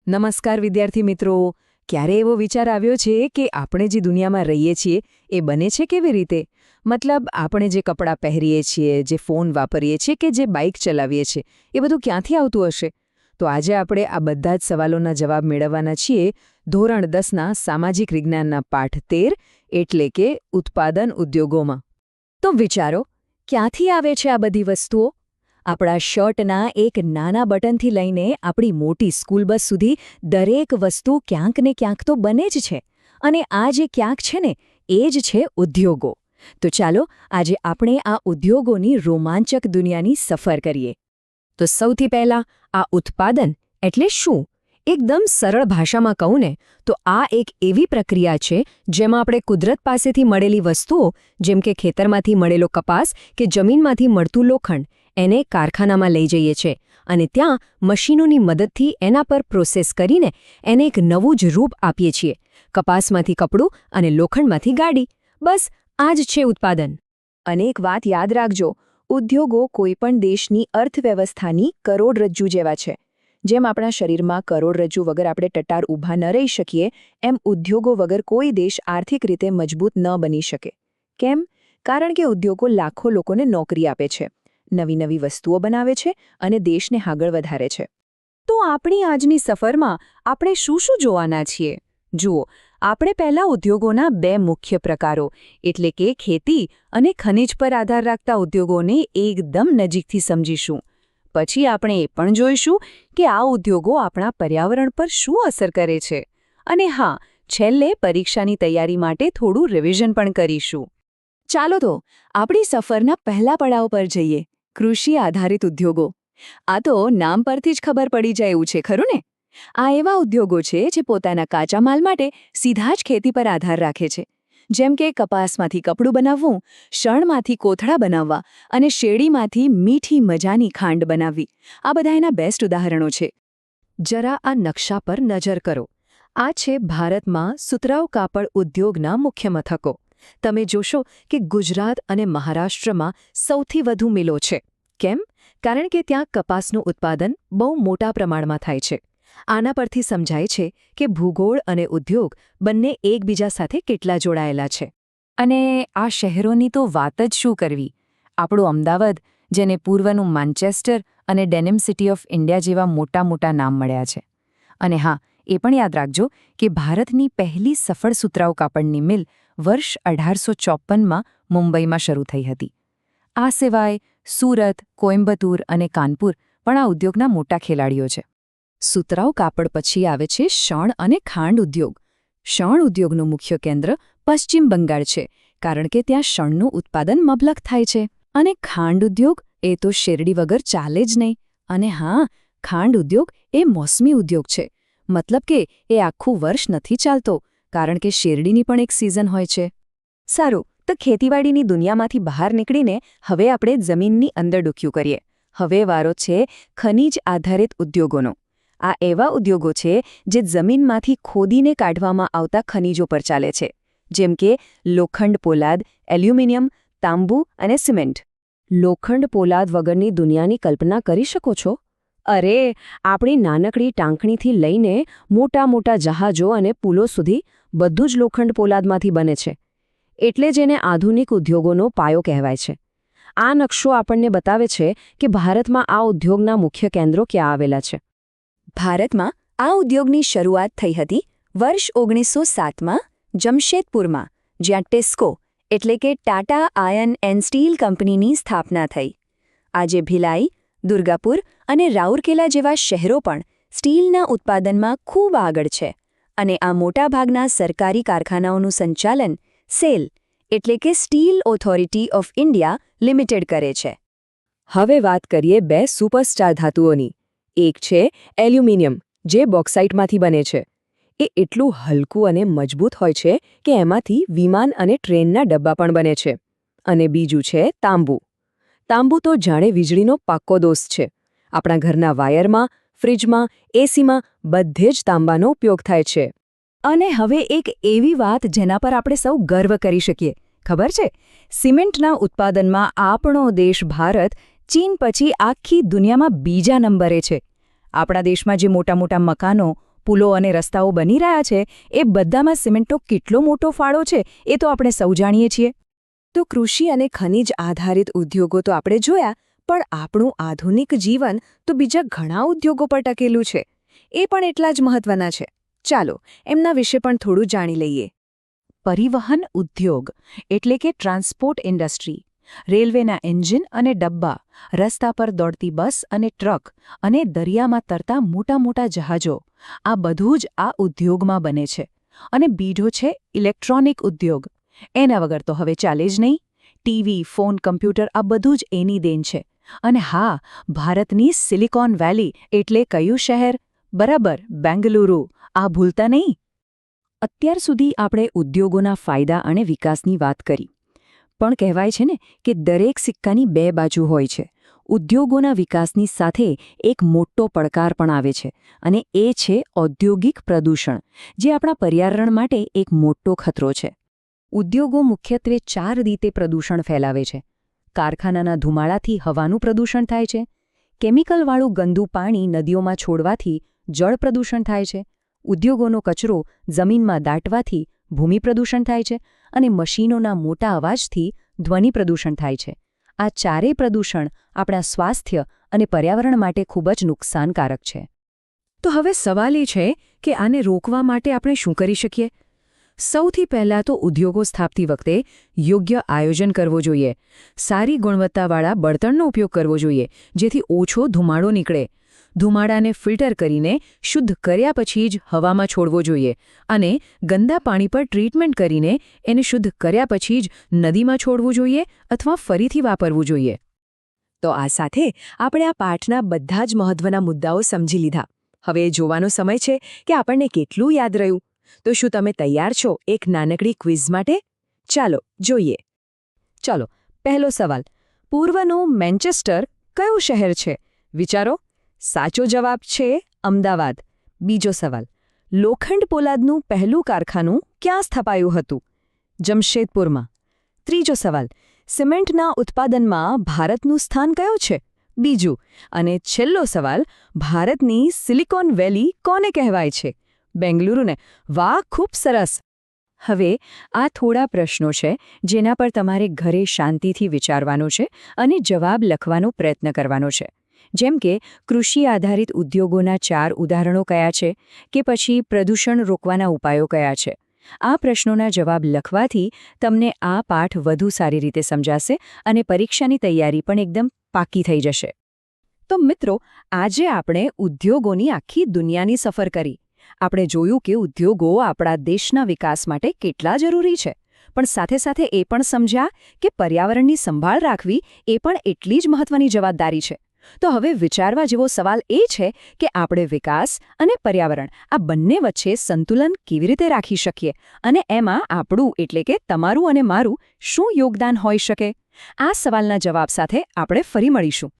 નમસ્કાર વિદ્યાર્થી મિત્રો. ક્યારે એવો વિચાર આવ્યો છે કે આપણે જે દુનિયામાં રહીએ છીએ એ બને છે કેવી રીતે? મતલબ આપણે જે કપડાં પહેરીએ છીએ, જે ફોન વાપરીએ છીએ કે જે બાઇક ચલાવીએ છીએ, એ બધું ક્યાંથી આવતું હશે? તો આજે આપણે આ બધા જ સવાલોના જવાબ મેળવવાના છીએ ધોરણ 10ના સામાજિક વિજ્ઞાનના પાઠ 13 એટલે કે ઉત્પાદન ઉદ્યોગોમાં. તો વિચારો, ક્યાંથી આવે છે આ બધી વસ્તુઓ? આપણા શર્ટના એક નાના બટનથી લઈને આપણી મોટી સ્કૂલ બસ સુધી દરેક વસ્તુ ક્યાંક ને ક્યાંક તો બને જ છે. અને આ જે ક્યાંક છે ને, એ જ છે ઉદ્યોગો. તો ચાલો આજે આપણે આ ઉદ્યોગોની રોમાંચક દુનિયાની સફર કરીએ. તો સૌથી પહેલાં આ ઉત્પાદન એટલે શું? એકદમ સરળ ભાષામાં કહું ને તો આ એક એવી પ્રક્રિયા છે જેમાં આપણે કુદરત પાસેથી મળેલી વસ્તુઓ, જેમ કે ખેતરમાંથી મળેલો કપાસ કે જમીનમાંથી મળતું લોખંડ, એને કારખાનામાં લઈ જઈએ છીએ અને ત્યાં મશીનોની મદદથી એના પર પ્રોસેસ કરીને એને એક નવું જ રૂપ આપીએ છીએ. કપાસમાંથી કપડું અને લોખંડમાંથી ગાડી. બસ આ જ છે ઉત્પાદન. અને એક વાત યાદ રાખજો, ઉદ્યોગો કોઈપણ દેશની અર્થવ્યવસ્થાની કરોડરજ્જુ જેવા છે. જેમ આપણા શરીરમાં કરોડરજ્જુ વગર આપણે ટટાર ઊભા ન રહી શકીએ, એમ ઉદ્યોગો વગર કોઈ દેશ આર્થિક રીતે મજબૂત ન બની શકે. કેમ? કારણ કે ઉદ્યોગો લાખો લોકોને નોકરી આપે છે, નવી નવી વસ્તુઓ બનાવે છે અને દેશને આગળ વધારે છે. તો આપણી આજની સફરમાં આપણે શું શું જોવાના છીએ? જુઓ, આપણે પહેલા ઉદ્યોગોના બે મુખ્ય પ્રકારો એટલે કે ખેતી અને ખનિજ પર આધાર રાખતા ઉદ્યોગોને એકદમ નજીકથી સમજીશું. પછી આપણે એ પણ જોઈશું કે આ ઉદ્યોગો આપણા પર્યાવરણ પર શું અસર કરે છે. અને હા, છેલ્લે પરીક્ષાની તૈયારી માટે થોડું રિવિઝન પણ કરીશું. ચાલો તો આપણી સફરના પહેલા પડાવ પર જઈએ, કૃષિ આધારિત ઉદ્યોગો. આ તો નામ પરથી જ ખબર પડી જાય એવું છે, ખરું ને? આ એવા ઉદ્યોગો છે જે પોતાના કાચા માલ માટે સીધા જ ખેતી પર આધાર રાખે છે. જેમ કે કપાસમાંથી કપડું બનાવવું, શણમાંથી કોથળા બનાવવા અને શેરડીમાંથી મીઠી મજાની ખાંડ બનાવવી. આ બધા એના બેસ્ટ ઉદાહરણો છે. જરા આ નકશા પર નજર કરો. આ છે ભારતમાં સુતરાઉ કાપડ ઉદ્યોગના મુખ્ય મથકો. તમે જોશો કે ગુજરાત અને મહારાષ્ટ્રમાં સૌથી વધુ મિલો છે. કેમ? કારણ કે ત્યાં કપાસનું ઉત્પાદન બહુ મોટા પ્રમાણમાં થાય છે. આના પરથી સમજાય છે કે ભૂગોળ અને ઉદ્યોગ બંને એકબીજા સાથે કેટલા જોડાયેલા છે. અને આ શહેરોની તો વાત જ શું કરવી! આપણું અમદાવાદ, જેને પૂર્વનું માન્ચેસ્ટર અને ડેનિમ સિટી ઓફ ઇન્ડિયા જેવા મોટા મોટા નામ મળ્યા છે. અને હા, એ પણ યાદ રાખજો કે ભારતની પહેલી સફળ સુતરાઉ કાપડની મિલ વર્ષ 1854માં મુંબઈમાં શરૂ થઈ હતી. આ સિવાય સુરત, કોઇમ્બતુર અને કાનપુર પણ આ ઉદ્યોગના મોટા ખેલાડીઓ છે. સુતરાઉ કાપડ પછી આવે છે શણ અને ખાંડ ઉદ્યોગ. શણ ઉદ્યોગનું મુખ્ય કેન્દ્ર પશ્ચિમ બંગાળ છે, કારણ કે ત્યાં શણનું ઉત્પાદન મબલખ થાય છે. અને ખાંડ ઉદ્યોગ એ તો શેરડી વગર ચાલે જ નહીં. અને હા, ખાંડ ઉદ્યોગ એ મોસમી ઉદ્યોગ છે. મતલબ કે એ આખું વર્ષ નથી ચાલતો, કારણ કે શેરડીની પણ એક સિઝન હોય છે. સારું, તો ખેતીવાડીની દુનિયામાંથી બહાર નીકળીને હવે આપણે જમીનની અંદર ડૂક્યું કરીએ. હવે વારો છે ખનિજ આધારિત ઉદ્યોગોનો. આ એવા ઉદ્યોગો છે જે જમીનમાંથી ખોદીને કાઢવામાં આવતા ખનિજો પર ચાલે છે, જેમ કે લોખંડ પોલાદ, એલ્યુમિનિયમ, તાંબુ અને સિમેન્ટ. લોખંડ પોલાદ વગરની દુનિયાની કલ્પના કરી શકો છો? અરે, આપણી નાનકડી ટાંકણીથી લઈને મોટા મોટા જહાજો અને પુલો સુધી બધું જ લોખંડ પોલાદમાંથી બને છે. એટલે જ એને આધુનિક ઉદ્યોગોનો પાયો કહેવાય છે. આ નકશો આપણને બતાવે છે કે ભારતમાં આ ઉદ્યોગના મુખ્ય કેન્દ્રો ક્યાં આવેલા છે. ભારતમાં આ ઉદ્યોગની શરૂઆત થઈ હતી વર્ષ 1907માં જમશેદપુરમાં, જ્યાં ટેસ્કો એટલે કે ટાટા આયર્ન એન્ડ સ્ટીલ કંપનીની સ્થાપના થઈ. આજે ભિલાઈ, દુર્ગાપુર અને રાઉરકેલા જેવા શહેરો પણ સ્ટીલના ઉત્પાદનમાં ખૂબ આગળ છે. અને આ મોટાભાગના સરકારી કારખાનાઓનું સંચાલન સેલ એટલે કે steel authority of India limited કરે છે. હવે વાત કરીએ બે સુપરસ્ટાર ધાતુઓની. એક છે એલ્યુમિનિયમ, જે બોક્સાઇટમાંથી બને છે. એ એટલું હલકું અને મજબૂત હોય છે કે એમાંથી વિમાન અને ટ્રેનના ડબ્બા પણ બને છે. અને બીજું છે તાંબુ. તાંબુ તો જાણે વીજળીનો પાક્કો દોસ્ત છે. આપણા ઘરના વાયરમાં, ફ્રિજમાં, એસીમાં બધે જ તાંબાનો ઉપયોગ થાય છે. અને હવે એક એવી વાત જેના પર આપણે સૌ ગર્વ કરી શકીએ, ખબર છે? સિમેન્ટના ઉત્પાદનમાં આપણો દેશ ભારત ચીન પછી આખી દુનિયામાં બીજા નંબરે છે. આપણા દેશમાં જે મોટા મોટા મકાનો, પુલો અને રસ્તાઓ બની રહ્યા છે એ બધામાં સિમેન્ટનો કેટલો મોટો ફાળો છે એ તો આપણે સૌ જાણીએ છીએ. તો કૃષિ અને ખનિજ આધારિત ઉદ્યોગો તો આપણે જોયા, પણ આપણું આધુનિક જીવન તો બીજા ઘણા ઉદ્યોગો પર ટકેલું છે. એ પણ એટલા જ મહત્વના છે. ચાલો એમના વિશે પણ થોડું જાણી લઈએ. પરિવહન ઉદ્યોગ એટલે કે ટ્રાન્સપોર્ટ ઇન્ડસ્ટ્રી. રેલવેના એન્જિન અને ડબ્બા, રસ્તા પર દોડતી બસ અને ટ્રક અને દરિયામાં તરતા મોટા મોટા જહાજો, આ બધું જ આ ઉદ્યોગમાં બને છે. અને બીજો છે ઇલેક્ટ્રોનિક ઉદ્યોગ. એના વગર તો હવે ચાલે જ નહીં. ટીવી, ફોન, કમ્પ્યુટર આ બધું જ એની દેન છે. અને હા, ભારતની સિલિકોન વેલી એટલે કયું શહેર? બરાબર, બેંગલુરુ. આ ભૂલતા નહીં. અત્યાર સુધી આપણે ઉદ્યોગોના ફાયદા અને વિકાસની વાત કરી. પણ કહેવાય છે ને કે દરેક સિક્કાની બે બાજુ હોય છે. ઉદ્યોગોના વિકાસની સાથે એક મોટો પડકાર પણ આવે છે, અને એ છે ઔદ્યોગિક પ્રદૂષણ, જે આપણા પર્યાવરણ માટે એક મોટો ખતરો છે. ઉદ્યોગો મુખ્યત્વે 4 રીતે પ્રદૂષણ ફેલાવે છે. કારખાનાના ધુમાડાથી હવાનું પ્રદૂષણ થાય છે, કેમિકલવાળું ગંદુ પાણી નદીઓમાં છોડવાથી જળ પ્રદૂષણ થાય છે, ઉદ્યોગોનો કચરો જમીનમાં દાટવાથી ભૂમિ પ્રદૂષણ થાય છે, અને મશીનોના મોટા અવાજથી ધ્વનિ પ્રદૂષણ થાય છે. આ ચારેય પ્રદૂષણ આપણા સ્વાસ્થ્ય અને પર્યાવરણ માટે ખૂબ જ નુકસાનકારક છે. તો હવે સવાલ એ છે કે આને રોકવા માટે આપણે શું કરી શકીએ? સૌથી પહેલાં તો ઉદ્યોગો સ્થાપતી વખતે યોગ્ય આયોજન કરવું જોઈએ. સારી ગુણવત્તાવાળા બળતણનો ઉપયોગ કરવો જોઈએ, જેથી ઓછો ધુમાડો નીકળે. ધુમાડાને ફિલ્ટર કરીને શુદ્ધ કર્યા પછી જ હવામાં છોડવો જોઈએ, અને ગંદા પાણી પર ટ્રીટમેન્ટ કરીને એને શુદ્ધ કર્યા પછી જ નદીમાં છોડવું જોઈએ અથવા ફરીથી વાપરવું જોઈએ. તો આ સાથે આપણે આ પાઠના બધા જ મહત્વના મુદ્દાઓ સમજી લીધા. હવે એ જોવાનો સમય છે કે આપણને કેટલું યાદ રહ્યું. તો શું તમે તૈયાર છો એક નાનકડી ક્વિઝ માટે? ચાલો જોઈએ. ચાલો, પહેલો સવાલ. પૂર્વનું મેન્ચેસ્ટર કયું શહેર છે? વિચારો. સાચો જવાબ છે અમદાવાદ. બીજો સવાલ. લોખંડ પોલાદનું પહેલું કારખાનું ક્યાં સ્થાપાયું હતું? જમશેદપુરમાં. ત્રીજો સવાલ. સિમેન્ટના ઉત્પાદનમાં ભારતનું સ્થાન કયું છે? બીજું. અને છેલ્લો સવાલ. ભારતની સિલિકોન વેલી કોને કહેવાય છે? બેંગલુરુને. વાહ, ખૂબ સરસ. હવે આ થોડા પ્રશ્નો છે જેના પર તમારે ઘરે શાંતિથી વિચારવાનું છે અને જવાબ લખવાનો પ્રયત્ન કરવાનો છે. જેમ કે કૃષિ આધારિત ઉદ્યોગોના 4 ઉદાહરણો કયા છે, કે પછી પ્રદૂષણ રોકવાના ઉપાયો કયા છે. આ પ્રશ્નોના જવાબ લખવાથી તમને આ પાઠ વધુ સારી રીતે સમજાશે અને પરીક્ષાની તૈયારી પણ એકદમ પાકી થઈ જશે. તો મિત્રો, આજે આપણે ઉદ્યોગોની આખી દુનિયાની સફર કરી. આપણે જોયું કે ઉદ્યોગો આપણા દેશના વિકાસ માટે કેટલા જરૂરી છે, પણ સાથે સાથે એ પણ સમજ્યા કે પર્યાવરણની સંભાળ રાખવી એ પણ એટલી જ મહત્વની જવાબદારી છે. તો હવે વિચારવા જેવો સવાલ એ છે કે આપણે વિકાસ અને પર્યાવરણ આ બંને વચ્ચે સંતુલન કેવી રીતે રાખી શકીએ, અને એમાં આપણું એટલે કે તમારું અને મારું શું યોગદાન હોઈ શકે? આ સવાલના જવાબ સાથે આપણે ફરી મળીશું.